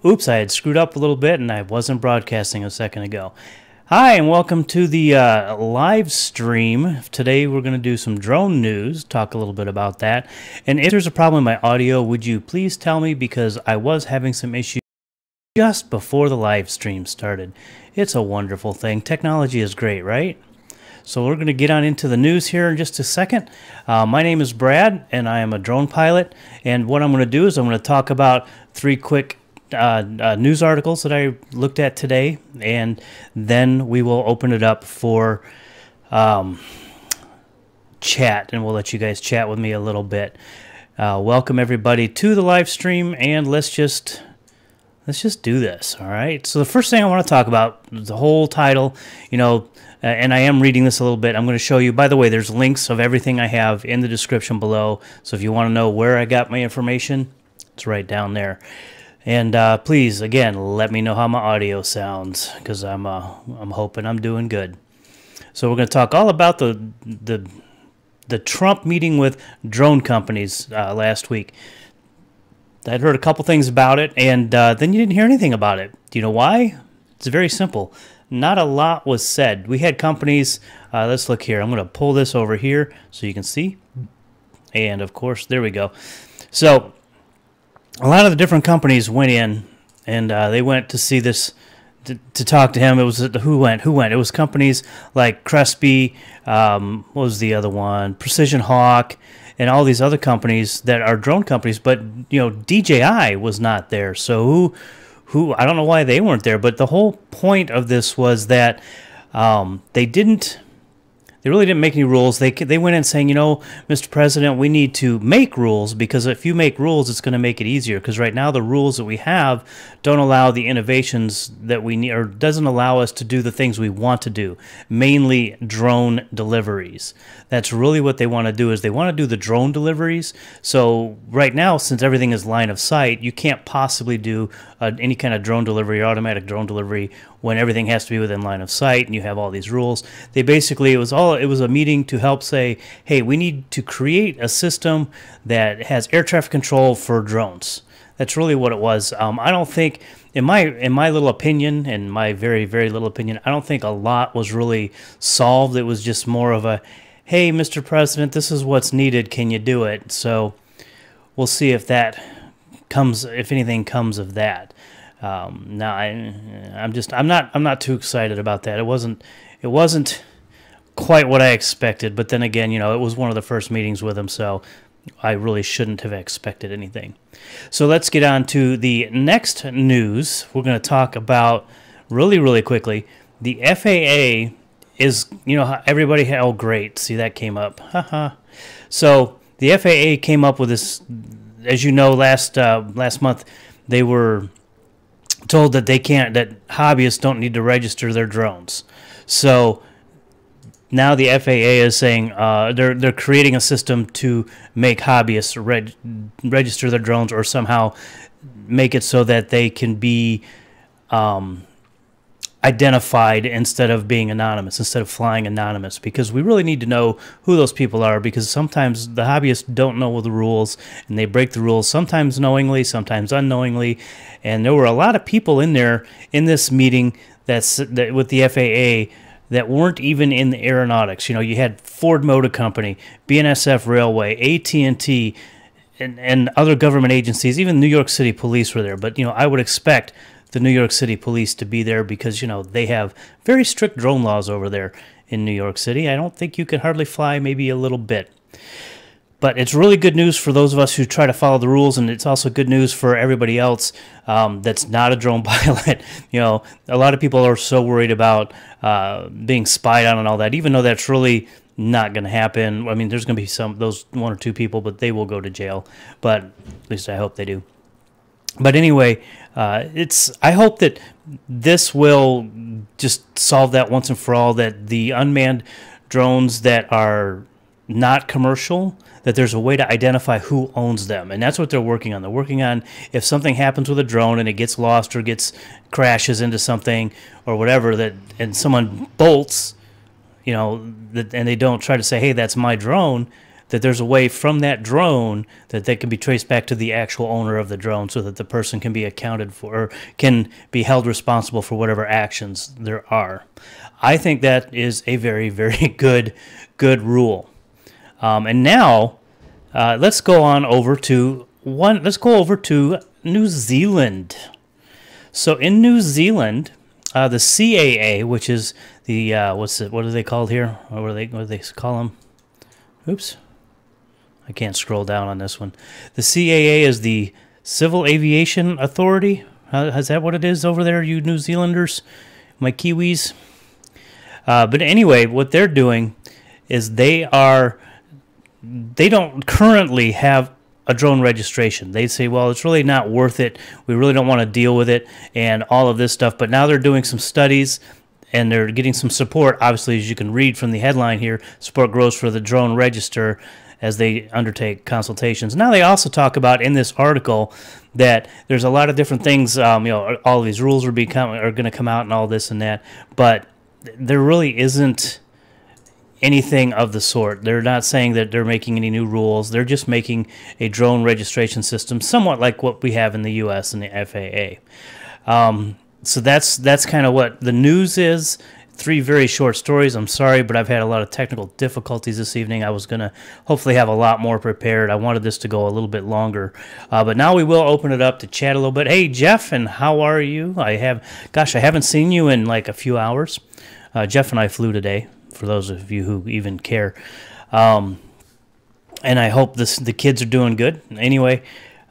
Oops, I had screwed up a little bit and I wasn't broadcasting a second ago. Hi, and welcome to the live stream. Today we're going to do some drone news, talk a little bit about that. And if there's a problem in my audio, would you please tell me, because I was having some issues just before the live stream started. It's a wonderful thing. Technology is great, right? So we're going to get on into the news here in just a second. My name is Brad, and I am a drone pilot. And what I'm going to do is I'm going to talk about three quick news articles that I looked at today, and then we will open it up for chat, and we'll let you guys chat with me a little bit. Welcome everybody to the live stream, and let's just do this. All right. So the first thing I want to talk about, the whole title, and I am reading this a little bit. I'm going to show you, by the way, there's links of everything I have in the description below. So if you want to know where I got my information, it's right down there. And please, again, let me know how my audio sounds, because I'm hoping I'm doing good. So we're going to talk all about the Trump meeting with drone companies last week. I'd heard a couple things about it, and then you didn't hear anything about it. Do you know why? It's very simple. Not a lot was said. We had companies, let's look here. I'm going to pull this over here so you can see. And, of course, there we go. So a lot of the different companies went in, and they went to see this, to talk to him. It was who went? It was companies like Crespi, what was the other one? Precision Hawk, and all these other companies that are drone companies. But DJI was not there. So who? I don't know why they weren't there. But the whole point of this was that they really didn't make any rules. They went in saying, Mr. President, we need to make rules, because if you make rules, it's going to make it easier. Because right now the rules that we have don't allow the innovations that we need, or doesn't allow us to do the things we want to do, mainly drone deliveries. That's really what they want to do, is they want to do the drone deliveries. So right now, since everything is line of sight, you can't possibly do any kind of drone delivery or automatic drone delivery when everything has to be within line of sight and you have all these rules. They basically, it was a meeting to help say, hey, we need to create a system that has air traffic control for drones. That's really what it was. I don't think, in my little opinion, and my very, very little opinion, I don't think a lot was really solved. It was just more of a, hey, Mr. President, this is what's needed. Can you do it? So we'll see if that comes, if anything comes of that. Now I'm not too excited about that. It wasn't quite what I expected, but then again, it was one of the first meetings with him, so I really shouldn't have expected anything. So let's get on to the next news. We're going to talk about really, really quickly. The FAA is, everybody, oh great, see that came up. Haha. So the FAA came up with this, as you know, last month they were told that that hobbyists don't need to register their drones. So now the FAA is saying they're creating a system to make hobbyists register their drones, or somehow make it so that they can be identified instead of being anonymous, instead of flying anonymous, because we really need to know who those people are, because sometimes the hobbyists don't know the rules and they break the rules, sometimes knowingly, sometimes unknowingly. And there were a lot of people in there in this meeting that with the FAA that weren't even in the aeronautics. You had Ford Motor Company, BNSF Railway, AT&T, and other government agencies. Even New York City Police were there. But I would expect the New York City Police to be there, because they have very strict drone laws over there in New York City. I don't think you can hardly fly, maybe a little bit. But it's really good news for those of us who try to follow the rules, and it's also good news for everybody else that's not a drone pilot. A lot of people are so worried about being spied on and all that, even though that's really not going to happen. I mean, there's going to be those one or two people, but they will go to jail. But at least I hope they do. But anyway, I hope that this will just solve that once and for all, that the unmanned drones that are not commercial, that there's a way to identify who owns them. And that's what they're working on. They're working on, if something happens with a drone and it gets lost or crashes into something or whatever, and someone bolts, and they don't try to say, hey, that's my drone, that there's a way from that drone that they can be traced back to the actual owner of the drone, so that the person can be accounted for, or can be held responsible for whatever actions there are. I think that is a very, very good rule. And now let's go on over to New Zealand. So in New Zealand, the CAA, which is the what are they called here? What do they call them? Oops, I can't scroll down on this one. The CAA is the Civil Aviation Authority. Is that what it is over there, you New Zealanders, my Kiwis? But anyway, what they're doing is they don't currently have a drone registration. They say, well, it's really not worth it. We really don't want to deal with it and all of this stuff. But now they're doing some studies and they're getting some support. Obviously, as you can read from the headline here, support grows for the drone register as they undertake consultations. Now they also talk about in this article that there's a lot of different things. All of these rules are going to come out and all this and that, but there really isn't anything of the sort. They're not saying that they're making any new rules. They're just making a drone registration system somewhat like what we have in the U.S. and the FAA. So that's kind of what the news is. 3 very short stories. I'm sorry, but I've had a lot of technical difficulties this evening. I was going to hopefully have a lot more prepared. I wanted this to go a little bit longer. But now we will open it up to chat a little bit. Hey, Jeff, and how are you? I haven't seen you in like a few hours. Jeff and I flew today, for those of you who even care. And I hope the kids are doing good. Anyway,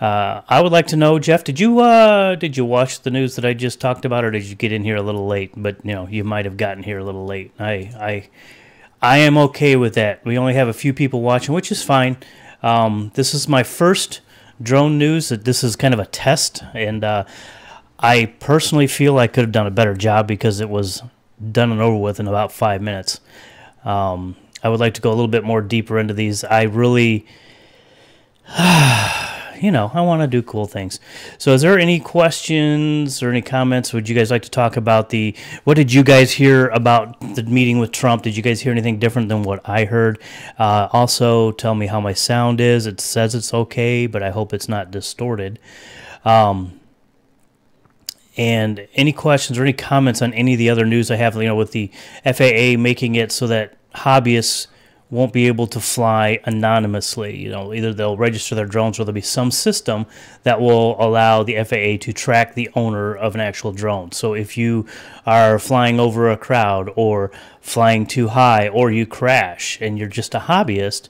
I would like to know, Jeff, did you watch the news that I just talked about, or did you get in here a little late? But you might have gotten here a little late. I am okay with that. We only have a few people watching, which is fine. This is my first drone news. This is kind of a test, and I personally feel I could have done a better job because it was done and over with in about 5 minutes. I would like to go a little bit more deeper into these. I really, I want to do cool things. So is there any questions or any comments? Would you guys like to talk about what did you guys hear about the meeting with Trump? Did you guys hear anything different than what I heard? Also, tell me how my sound is. It says it's okay, but I hope it's not distorted. And any questions or any comments on any of the other news I have, with the FAA making it so that hobbyists won't be able to fly anonymously. Either they'll register their drones or there'll be some system that will allow the FAA to track the owner of an actual drone. So if you are flying over a crowd or flying too high or you crash and you're just a hobbyist,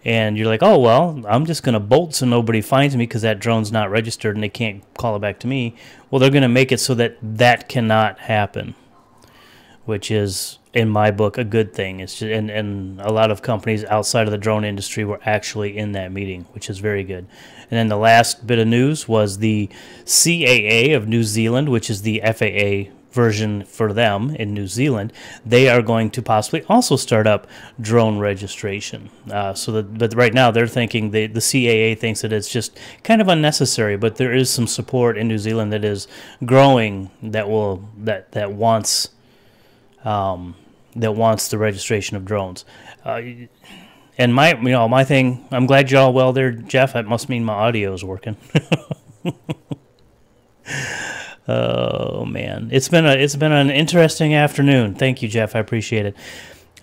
and you're like, oh, well, I'm just going to bolt so nobody finds me because that drone's not registered and they can't call it back to me. Well, they're going to make it so that that cannot happen, which is, in my book, a good thing. It's just, and a lot of companies outside of the drone industry were actually in that meeting, which is very good. And then the last bit of news was the CAA of New Zealand, which is the FAA version for them in New Zealand. They are going to possibly also start up drone registration. But right now they're thinking, the CAA thinks that it's just kind of unnecessary, but there is some support in New Zealand that is growing that wants the registration of drones. And my thing, I'm glad you're all well there, Jeff. That must mean my audio is working. Oh man, it's been an interesting afternoon. Thank you, Jeff. I appreciate it.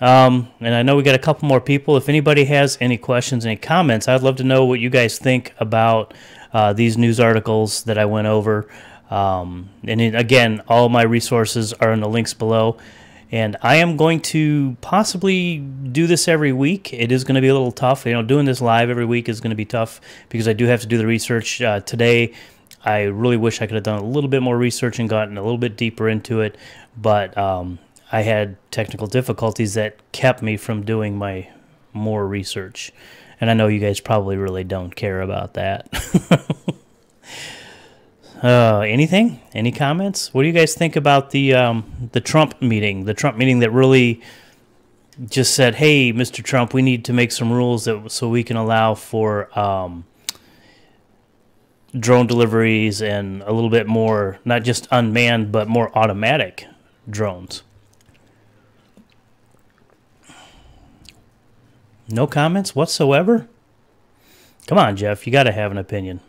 And I know we got a couple more people. If anybody has any questions, any comments, I'd love to know what you guys think about these news articles that I went over. Again, all my resources are in the links below. And I am going to possibly do this every week. It is going to be a little tough. Doing this live every week is going to be tough because I do have to do the research. Today, I really wish I could have done a little bit more research and gotten a little bit deeper into it, but I had technical difficulties that kept me from doing my more research. And I know you guys probably really don't care about that. Anything? Any comments? What do you guys think about the Trump meeting? The Trump meeting that really just said, hey, Mr. Trump, we need to make some rules so we can allow for drone deliveries and a little bit more, not just unmanned, but more automatic drones. No comments whatsoever? Come on, Jeff. You got to have an opinion.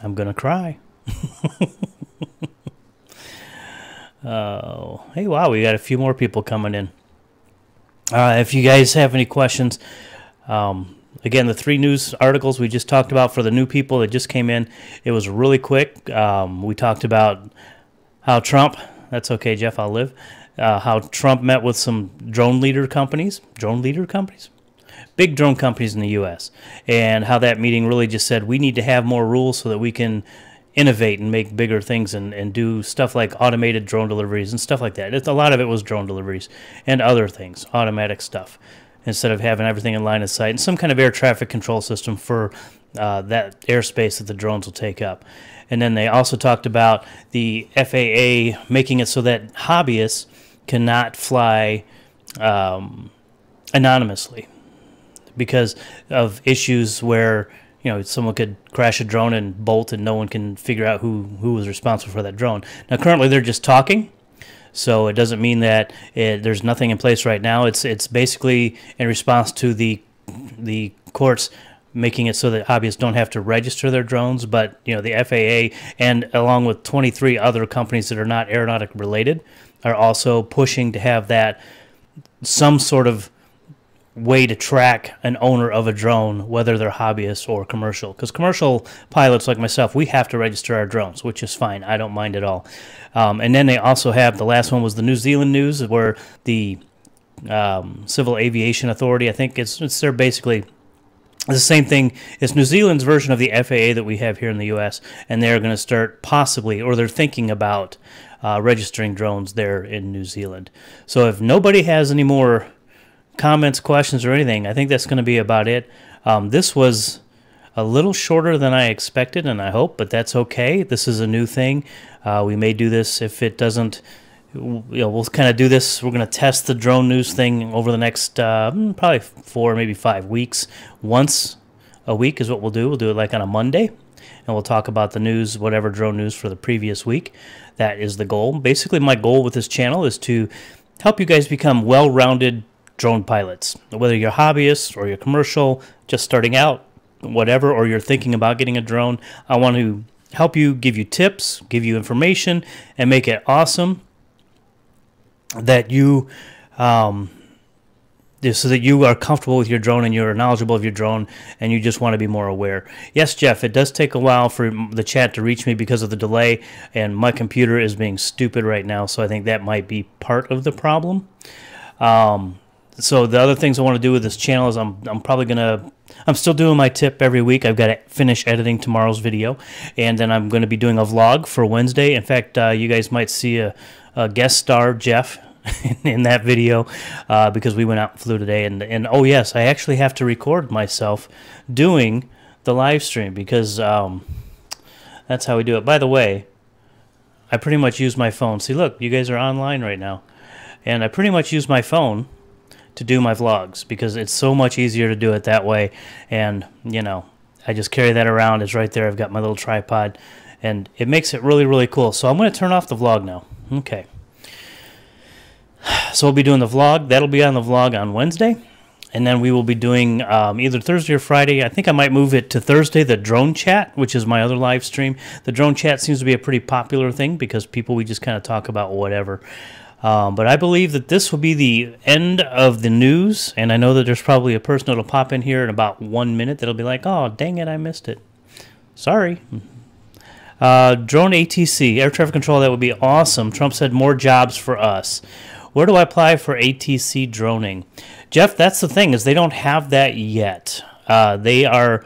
I'm going to cry. Oh, hey, wow, we got a few more people coming in. If you guys have any questions, again, the 3 news articles we just talked about for the new people that just came in, it was really quick. We talked about how Trump, that's okay, Jeff, I'll live, how Trump met with some drone leader companies, big drone companies in the U.S., and how that meeting really just said we need to have more rules so that we can innovate and make bigger things and do stuff like automated drone deliveries and stuff like that. A lot of it was drone deliveries and other things, automatic stuff, instead of having everything in line of sight, and some kind of air traffic control system for that airspace that the drones will take up. And then they also talked about the FAA making it so that hobbyists cannot fly anonymously because of issues where someone could crash a drone and bolt and no one can figure out who was responsible for that drone. Now, currently they're just talking, so it doesn't mean that there's nothing in place right now. It's basically in response to the courts making it so that hobbyists don't have to register their drones, but the FAA and along with 23 other companies that are not aeronautic related are also pushing to have that some sort of way to track an owner of a drone, whether they're hobbyists or commercial. Because commercial pilots like myself, we have to register our drones, which is fine. I don't mind at all. And then they also have, the last one was the New Zealand news, where the Civil Aviation Authority, I think it's they're basically the same thing. It's New Zealand's version of the FAA that we have here in the U.S., and they're going to start possibly, or they're thinking about registering drones there in New Zealand. So if nobody has any more comments, questions, or anything, I think that's going to be about it. This was a little shorter than I expected, and I hope, but that's okay. This is a new thing. We may do this if it doesn't. We'll kind of do this. We're going to test the drone news thing over the next probably 4, maybe 5 weeks. Once a week is what we'll do. We'll do it like on a Monday, and we'll talk about the news, whatever drone news for the previous week. That is the goal. Basically, my goal with this channel is to help you guys become well-rounded drone pilots, whether you're hobbyists or you're commercial, just starting out, whatever, or you're thinking about getting a drone. I want to help you, give you tips, give you information, and make it awesome that you so that you are comfortable with your drone and you're knowledgeable of your drone and you just want to be more aware. Yes, Jeff, it does take a while for the chat to reach me because of the delay, and my computer is being stupid right now, so I think that might be part of the problem. So the other things I want to do with this channel is I'm still doing my tip every week. I've got to finish editing tomorrow's video, and then I'm going to be doing a vlog for Wednesday. In fact, you guys might see a guest star, Jeff, in that video because we went out and flew today. And oh yes, I actually have to record myself doing the live stream because that's how we do it. By the way, I pretty much use my phone. See, look, you guys are online right now, and I pretty much use my phone to do my vlogs because it's so much easier to do it that way. And I just carry that around. It's right there. I've got my little tripod, and it makes it really, really cool. So I'm going to turn off the vlog now. Okay. So we'll be doing the vlog. That'll be on the vlog on Wednesday, and then we will be doing either Thursday or Friday. I think I might move it to Thursday, the drone chat, which is my other live stream. The drone chat seems to be a pretty popular thing because we just kind of talk about whatever. But I believe that this will be the end of the news, and I know that there's probably a person that'll pop in here in about 1 minute that'll be like, oh, dang it, I missed it. Sorry. Drone ATC, air traffic control, that would be awesome. Trump said more jobs for us. Where do I apply for ATC droning? Jeff, that's the thing, is they don't have that yet. That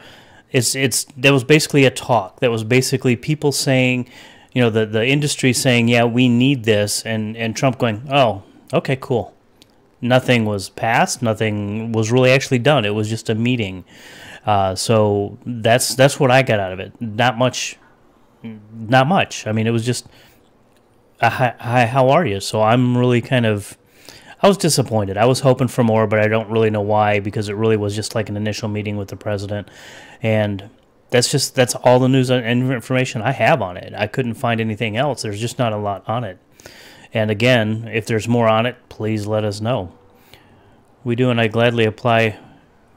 was basically a talk. That was basically people saying, the industry saying, yeah, we need this, and Trump going, oh, okay, cool. Nothing was passed. Nothing was really actually done. It was just a meeting. So that's what I got out of it. Not much. I mean, it was just, hi, how are you? So I'm really I was disappointed. I was hoping for more, but I don't really know why, because it really was just like an initial meeting with the president, and that's all the news and information I have on it. I couldn't find anything else. There's just not a lot on it. And again, if there's more on it, please let us know. We do, and I gladly apply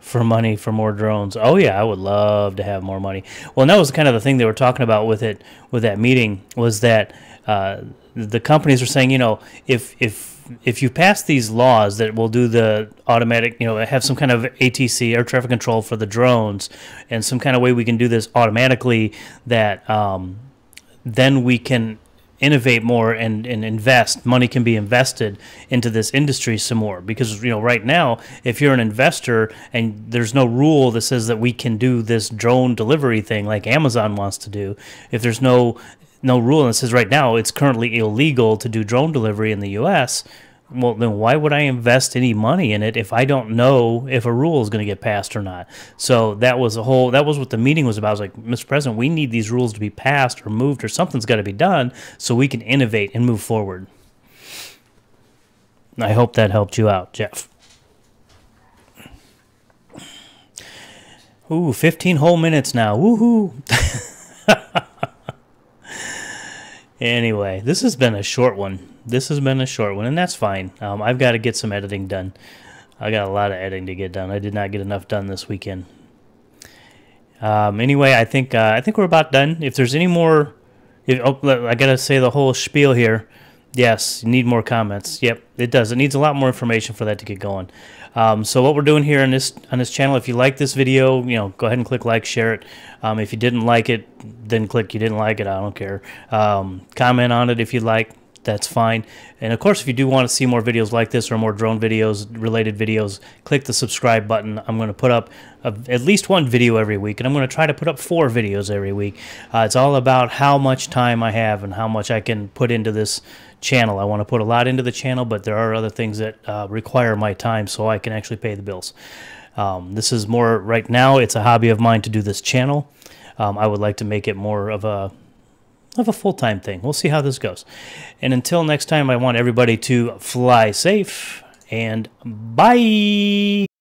for money for more drones. Oh yeah, I would love to have more money. Well, and that was kind of the thing they were talking about with it, with that meeting, was that the companies are saying, you know, if you pass these laws that will do the automatic, you know, have some kind of ATC, air traffic control for the drones, and some kind of way we can do this automatically, that then we can innovate more and invest. Money can be invested into this industry some more, because, you know, right now, if you're an investor and there's no rule that says that we can do this drone delivery thing like Amazon wants to do, if there's no rule that says right now it's currently illegal to do drone delivery in the US, well, then why would I invest any money in it if I don't know if a rule is going to get passed or not? So that was what the meeting was about. I was like, Mr. President, we need these rules to be passed or moved, or something's got to be done so we can innovate and move forward. I hope that helped you out, Jeff. Ooh, 15 whole minutes now. Woohoo! Anyway, this has been a short one. And that's fine. I've got to get some editing done. I got a lot of editing to get done. I did not get enough done this weekend. Anyway, I think we're about done. If there's any more, I gotta say the whole spiel here. Yes, you need more comments. Yep, it does. It needs a lot more information for that to get going. So what we're doing here on this channel, if you like this video, you know, go ahead and click like, share it. If you didn't like it, then click you didn't like it. I don't care. Comment on it if you like. That's fine. And of course, if you do want to see more videos like this or more drone videos, related videos, click the subscribe button. I'm going to put up at least one video every week, and I'm going to try to put up 4 videos every week. It's all about how much time I have and how much I can put into this channel. I want to put a lot into the channel, but there are other things that require my time so I can actually pay the bills. This is more, right now, it's a hobby of mine to do this channel. I would like to make it more of a full-time thing. We'll see how this goes. And until next time, I want everybody to fly safe, and bye!